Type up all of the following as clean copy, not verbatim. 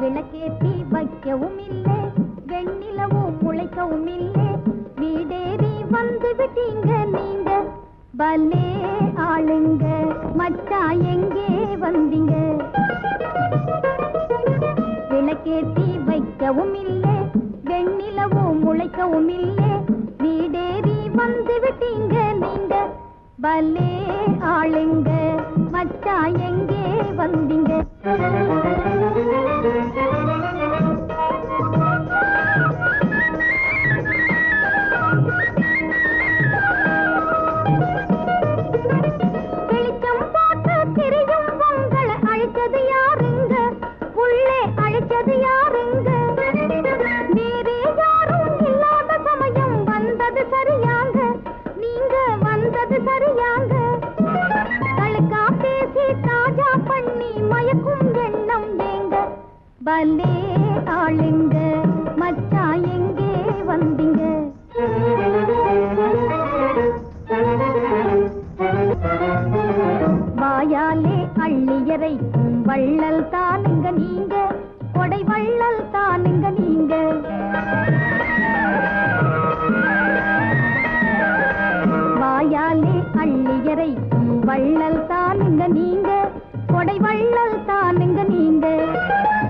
விளக்கேத்தி வைக்கவும் இல்லை, வெண்ணிலவும் முளைக்கவும் இல்லை, வீடேறி வந்து விட்டீங்க நீங்க. பல்லே ஆளுங்க மச்சான் எங்கே வந்தீங்க? விளக்கேத்தி வைக்கவும் இல்லை, வெண்ணிலவும் முளைக்கவும் இல்லை, வீடேறி வந்து விட்டீங்க நீங்க. பல்லே ஆளுங்க மச்சான் எங்கே வந்தீங்க? வெளிச்சம் போட்டு திரியும் உங்களை அழைச்சது யாருங்க? உள்ளே அழைச்சது யாருங்க? வேறே யாரும் இல்லாத சமயம் வந்தது சரியாங்க, நீங்க வந்தது சரியாங்க. கழுக்கா பேசி தாஜா பண்ணி மயக்கும் எண்ணம் ஏங்க? பல்லே ஆளுங்க மச்சான் எங்கே வந்தீங்க? வாயாலே அள்ளியறைக்கும் வள்ளல் தானுங்க நீங்க, கொடை வள்ளல் தானுங்க நீங்க. வாயாலே அள்ளியறைக்கும் வள்ளல் தானுங்க நீங்க, கொடை வள்ளல் தானுங்க நீங்க.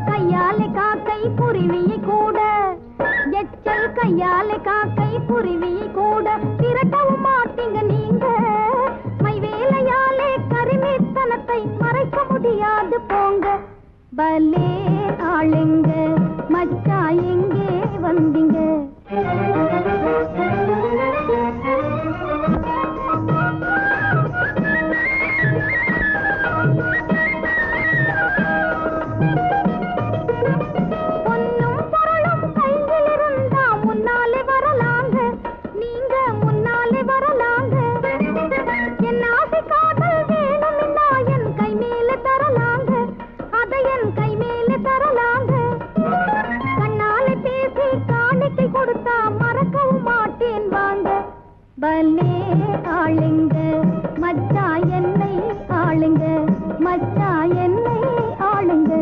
கையாலே காக்கை குருவியை கூட, எச்சல் கையாலே காக்கை குருவியை கூட திரட்டவும் மாட்டீங்க நீங்க. மைவேலையாலே கரிமீத்தனத்தை மறைக்க முடியாது போங்க. பல்லே ஆளுங்க மச்சான் எங்கே வந்தீங்க? பொன்னும் பொருளும் கையில் இருந்தா முன்னாலே வரலாங்க, நீங்க முன்னாலே வரலாங்க. என் ஆசை காதல் வேணும்னா என் கை மேல தரலாங்க, அதை என் கை மேல தரலாங்க. கண்ணாலே பேசி காணிக்கை கொடுத்தா மறக்கவும் மாட்டேன் வாங்க. பல்லே ஆளுங்க மச்சான் என்னை ஆளுங்க, மச்சான் என்னை ஆளுங்க.